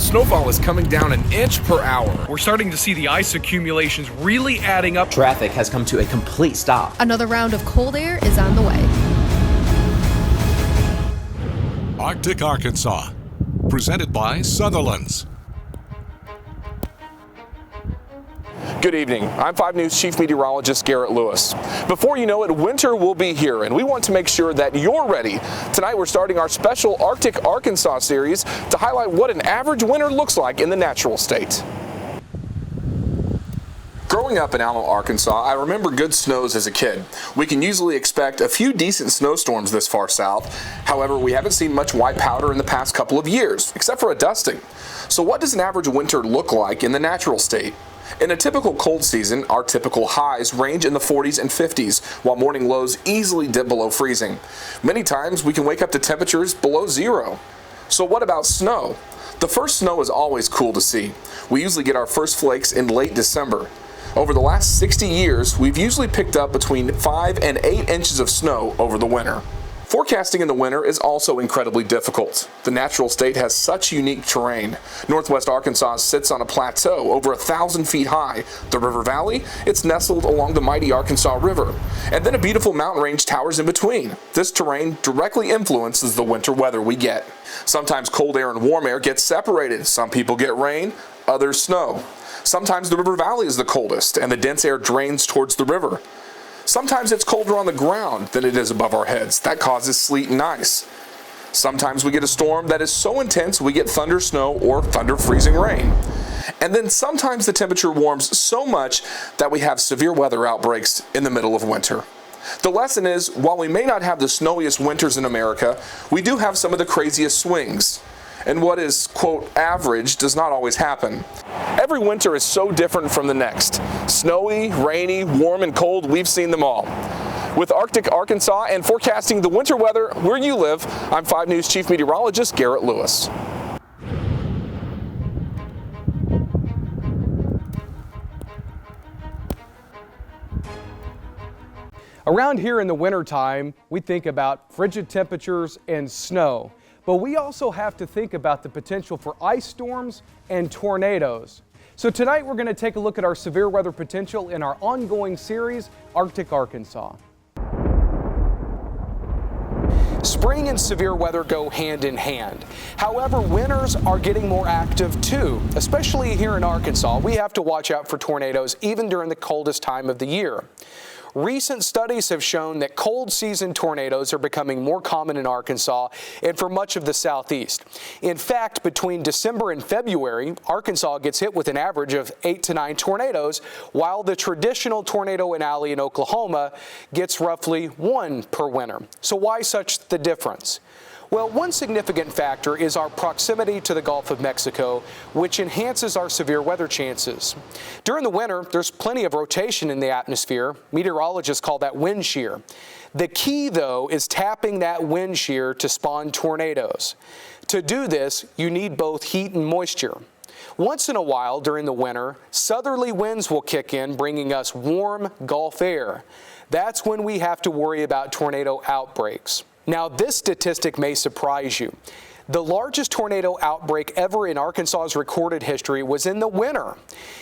snowfall is coming down an inch per hour. We're starting to see the ice accumulations really adding up. Traffic has come to a complete stop. Another round of cold air is on the way. Arctic Arkansas, presented by Sutherland's. Good evening. I'm 5 News Chief Meteorologist Garrett Lewis. Before you know it, winter will be here, and we want to make sure that you're ready. Tonight, we're starting our special Arctic Arkansas series to highlight what an average winter looks like in the natural state. Growing up in Alma, Arkansas, I remember good snows as a kid. We can usually expect a few decent snowstorms this far south. However, we haven't seen much white powder in the past couple of years, except for a dusting. So what does an average winter look like in the natural state? In a typical cold season, our typical highs range in the 40s and 50s, while morning lows easily dip below freezing. Many times, we can wake up to temperatures below zero. So what about snow? The first snow is always cool to see. We usually get our first flakes in late December. Over the last 60 years, we've usually picked up between 5 and 8 inches of snow over the winter. Forecasting in the winter is also incredibly difficult. The natural state has such unique terrain. Northwest Arkansas sits on a plateau over 1,000 feet high. The river valley, it's nestled along the mighty Arkansas River. And then a beautiful mountain range towers in between. This terrain directly influences the winter weather we get. Sometimes cold air and warm air get separated. Some people get rain, others snow. Sometimes the river valley is the coldest and the dense air drains towards the river. Sometimes it's colder on the ground than it is above our heads. That causes sleet and ice. Sometimes we get a storm that is so intense we get thunder snow or thunder freezing rain. And then sometimes the temperature warms so much that we have severe weather outbreaks in the middle of winter. The lesson is, while we may not have the snowiest winters in America, we do have some of the craziest swings. And what is, quote, average does not always happen. Every winter is so different from the next. Snowy, rainy, warm, and cold, we've seen them all. With Arctic Arkansas and forecasting the winter weather where you live, I'm 5 News Chief Meteorologist Garrett Lewis. Around here in the wintertime, we think about frigid temperatures and snow. But we also have to think about the potential for ice storms and tornadoes. So tonight we're going to take a look at our severe weather potential in our ongoing series, Arctic Arkansas. Spring and severe weather go hand in hand. However, winters are getting more active too, especially here in Arkansas. We have to watch out for tornadoes even during the coldest time of the year. Recent studies have shown that cold season tornadoes are becoming more common in Arkansas and for much of the southeast. In fact, between December and February, Arkansas gets hit with an average of 8 to 9 tornadoes, while the traditional tornado alley in Oklahoma gets roughly 1 per winter. So why such the difference? Well, one significant factor is our proximity to the Gulf of Mexico, which enhances our severe weather chances. During the winter, there's plenty of rotation in the atmosphere. Meteorologists call that wind shear. The key, though, is tapping that wind shear to spawn tornadoes. To do this, you need both heat and moisture. Once in a while during the winter, southerly winds will kick in, bringing us warm Gulf air. That's when we have to worry about tornado outbreaks. Now, this statistic may surprise you. The largest tornado outbreak ever in Arkansas's recorded history was in the winter.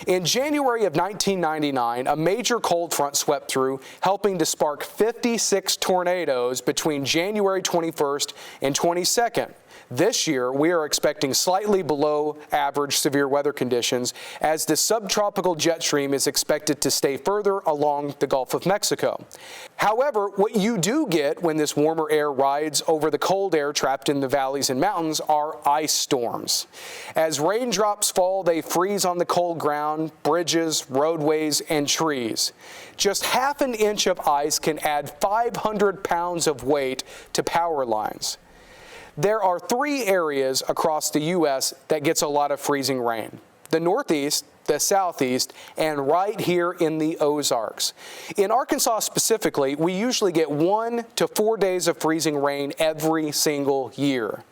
In January of 1999, a major cold front swept through, helping to spark 56 tornadoes between January 21st and 22nd. This year, we are expecting slightly below average severe weather conditions as the subtropical jet stream is expected to stay further along the Gulf of Mexico. However, what you do get when this warmer air rides over the cold air trapped in the valleys and mountains are ice storms. As raindrops fall, they freeze on the cold ground, bridges, roadways, and trees. Just half an inch of ice can add 500 pounds of weight to power lines. There are 3 areas across the U.S. that gets a lot of freezing rain: the Northeast, the Southeast, and right here in the Ozarks. In Arkansas specifically, we usually get 1 to 4 days of freezing rain every single year.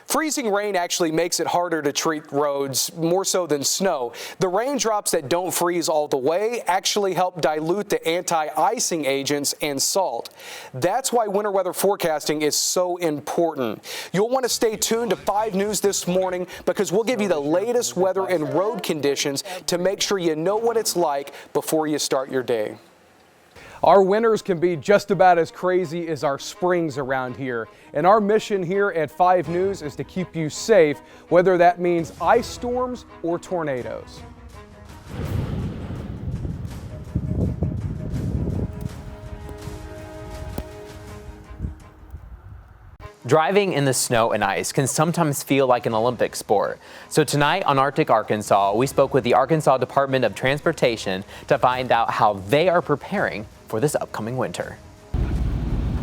Freezing rain actually makes it harder to treat roads, more so than snow. The raindrops that don't freeze all the way actually help dilute the anti-icing agents and salt. That's why winter weather forecasting is so important. You'll want to stay tuned to 5 News this morning because we'll give you the latest weather and road conditions to make sure you know what it's like before you start your day. Our winters can be just about as crazy as our springs around here. And our mission here at 5 News is to keep you safe, whether that means ice storms or tornadoes. Driving in the snow and ice can sometimes feel like an Olympic sport. So tonight on Arctic Arkansas, we spoke with the Arkansas Department of Transportation to find out how they are preparing for this upcoming winter.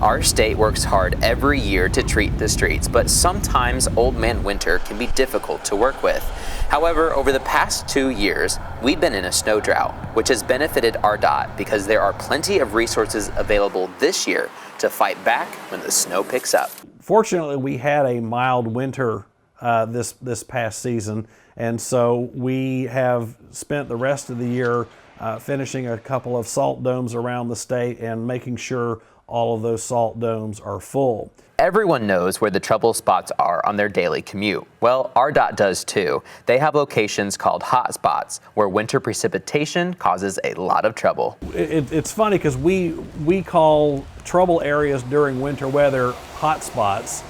Our state works hard every year to treat the streets, but sometimes Old Man Winter can be difficult to work with. However, over the past 2 years, we've been in a snow drought, which has benefited RDOT because there are plenty of resources available this year to fight back when the snow picks up. Fortunately, we had a mild winter this past season, and so we have spent the rest of the year finishing a couple of salt domes around the state and making sure all of those salt domes are full. Everyone knows where the trouble spots are on their daily commute. Well, RDOT does too. They have locations called hot spots where winter precipitation causes a lot of trouble. It's funny because we call trouble areas during winter weather hot spots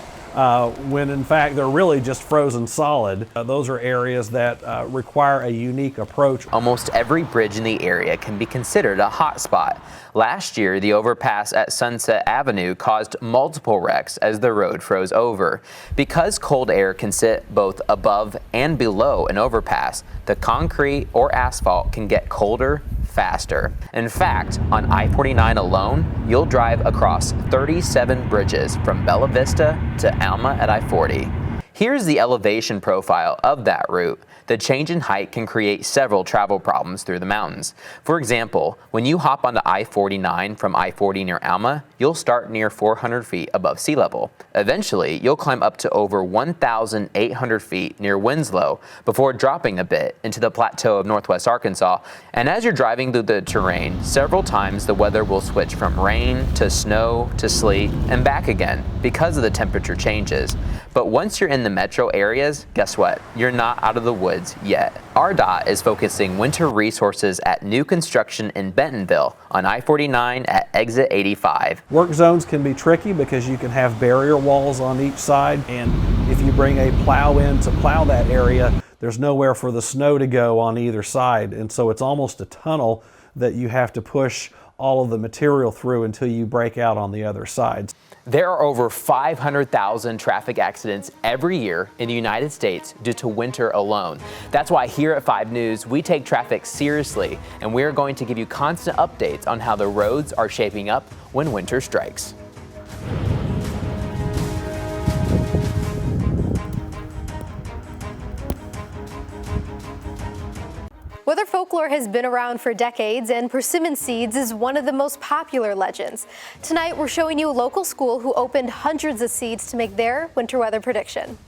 when in fact they're really just frozen solid. Those are areas that require a unique approach. Almost every bridge in the area can be considered a hot spot. Last year, the overpass at Sunset Avenue caused multiple wrecks as the road froze over. Because cold air can sit both above and below an overpass, the concrete or asphalt can get colder faster. In fact, on I-49 alone, you'll drive across 37 bridges from Bella Vista to Alma at I-40. Here's the elevation profile of that route. The change in height can create several travel problems through the mountains. For example, when you hop onto I-49 from I-40 near Alma, you'll start near 400 feet above sea level. Eventually, you'll climb up to over 1,800 feet near Winslow before dropping a bit into the plateau of northwest Arkansas. And as you're driving through the terrain, several times the weather will switch from rain to snow to sleet and back again because of the temperature changes. But once you're in the metro areas, guess what? You're not out of the woods yet. RDOT is focusing winter resources at new construction in Bentonville on I-49 at exit 85. Work zones can be tricky because you can have barrier walls on each side, and if you bring a plow in to plow that area, there's nowhere for the snow to go on either side, and so it's almost a tunnel that you have to push all of the material through until you break out on the other side. There are over 500,000 traffic accidents every year in the United States due to winter alone. That's why here at 5 News, we take traffic seriously, and we're going to give you constant updates on how the roads are shaping up when winter strikes. Weather folklore has been around for decades, and persimmon seeds is one of the most popular legends. Tonight, we're showing you a local school who opened hundreds of seeds to make their winter weather prediction.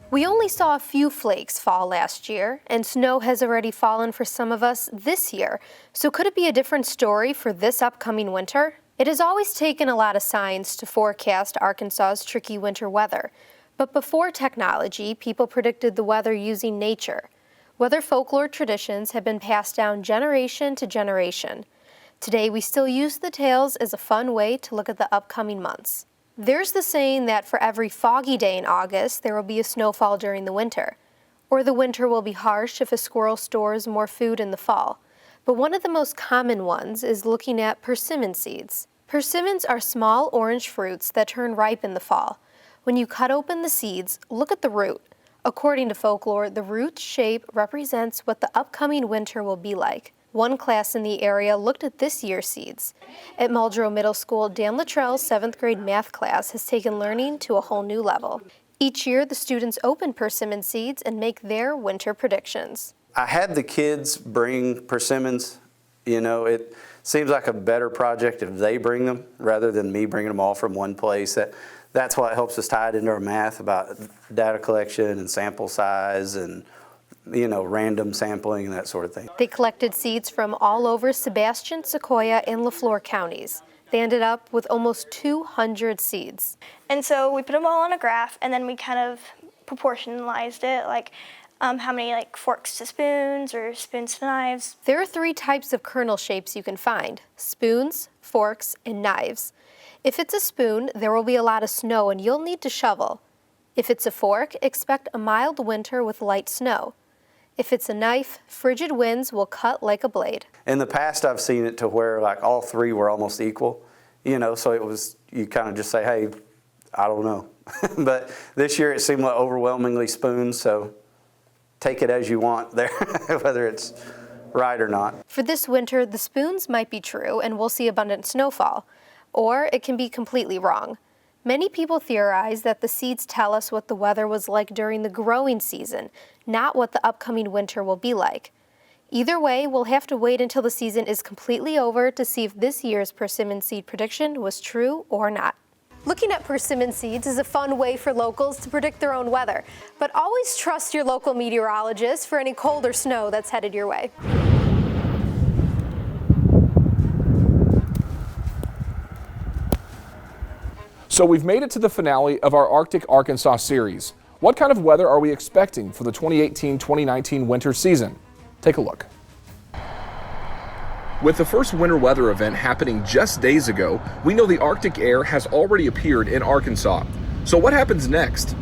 We only saw a few flakes fall last year, and snow has already fallen for some of us this year. So could it be a different story for this upcoming winter? It has always taken a lot of science to forecast Arkansas's tricky winter weather. But before technology, people predicted the weather using nature. Weather folklore traditions have been passed down generation to generation. Today, we still use the tales as a fun way to look at the upcoming months. There's the saying that for every foggy day in August, there will be a snowfall during the winter. Or the winter will be harsh if a squirrel stores more food in the fall. But one of the most common ones is looking at persimmon seeds. Persimmons are small orange fruits that turn ripe in the fall. When you cut open the seeds, look at the root. According to folklore, the root's shape represents what the upcoming winter will be like. One class in the area looked at this year's seeds. At Muldrow Middle School, Dan Luttrell's 7th grade math class has taken learning to a whole new level. Each year, the students open persimmon seeds and make their winter predictions. I had the kids bring persimmons. You know, it seems like a better project if they bring them rather than me bringing them all from one place. that's what helps us tie it into our math about data collection and sample size and, you know, random sampling and that sort of thing. They collected seeds from all over Sebastian, Sequoyah, and Leflore counties. They ended up with almost 200 seeds. And so we put them all on a graph, and then we kind of proportionalized it, like how many like forks to spoons or spoons to knives. There are 3 types of kernel shapes you can find: spoons, forks, and knives. If it's a spoon, there will be a lot of snow and you'll need to shovel. If it's a fork, expect a mild winter with light snow. If it's a knife, frigid winds will cut like a blade. In the past, I've seen it to where like all 3 were almost equal, you know, so it was, you kind of just say, hey, I don't know. But this year it seemed like overwhelmingly spoons, so take it as you want there, whether it's right or not. For this winter, the spoons might be true and we'll see abundant snowfall, or it can be completely wrong. Many people theorize that the seeds tell us what the weather was like during the growing season, not what the upcoming winter will be like. Either way, we'll have to wait until the season is completely over to see if this year's persimmon seed prediction was true or not. Looking at persimmon seeds is a fun way for locals to predict their own weather, but always trust your local meteorologist for any cold or snow that's headed your way. So we've made it to the finale of our Arctic Arkansas series. What kind of weather are we expecting for the 2018-2019 winter season? Take a look. With the first winter weather event happening just days ago, we know the Arctic air has already appeared in Arkansas. So what happens next?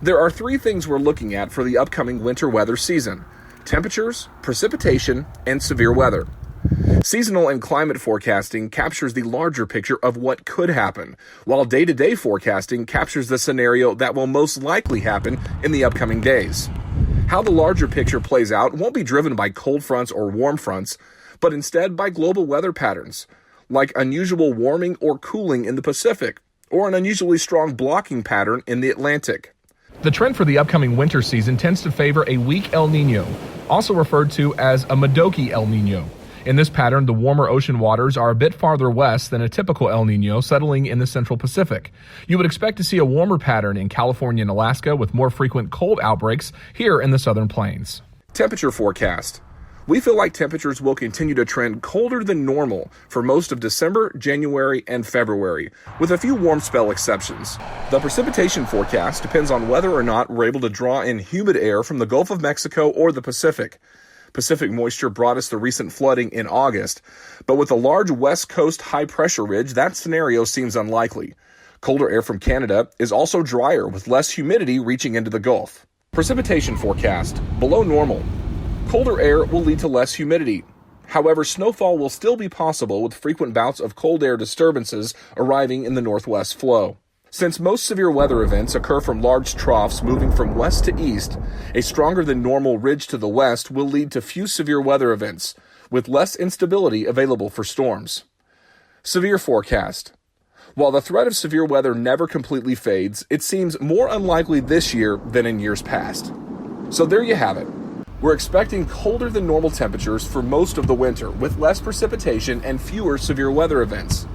There are 3 things we're looking at for the upcoming winter weather season: temperatures, precipitation, and severe weather. Seasonal and climate forecasting captures the larger picture of what could happen, while day-to-day forecasting captures the scenario that will most likely happen in the upcoming days. How the larger picture plays out won't be driven by cold fronts or warm fronts, but instead by global weather patterns, like unusual warming or cooling in the Pacific, or an unusually strong blocking pattern in the Atlantic. The trend for the upcoming winter season tends to favor a weak El Nino, also referred to as a Modoki El Nino. In this pattern, the warmer ocean waters are a bit farther west than a typical El Nino, settling in the central Pacific. You would expect to see a warmer pattern in California and Alaska, with more frequent cold outbreaks here in the southern plains. Temperature forecast. We feel like temperatures will continue to trend colder than normal for most of December, January, and February, with a few warm spell exceptions. The precipitation forecast depends on whether or not we're able to draw in humid air from the Gulf of Mexico or the Pacific. Pacific moisture brought us the recent flooding in August, but with a large west coast high-pressure ridge, that scenario seems unlikely. Colder air from Canada is also drier, with less humidity reaching into the Gulf. Precipitation forecast: below normal. Colder air will lead to less humidity. However, snowfall will still be possible, with frequent bouts of cold air disturbances arriving in the northwest flow. Since most severe weather events occur from large troughs moving from west to east, a stronger than normal ridge to the west will lead to few severe weather events, with less instability available for storms. Severe forecast. While the threat of severe weather never completely fades, it seems more unlikely this year than in years past. So there you have it. We're expecting colder than normal temperatures for most of the winter, with less precipitation and fewer severe weather events.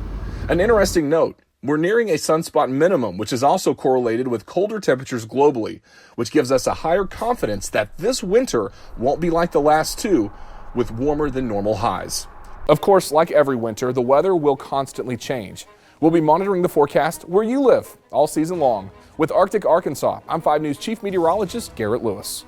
An interesting note: we're nearing a sunspot minimum, which is also correlated with colder temperatures globally, which gives us a higher confidence that this winter won't be like the last 2, with warmer than normal highs. Of course, like every winter, the weather will constantly change. We'll be monitoring the forecast where you live all season long. With Arctic Arkansas, I'm 5 News Chief Meteorologist Garrett Lewis.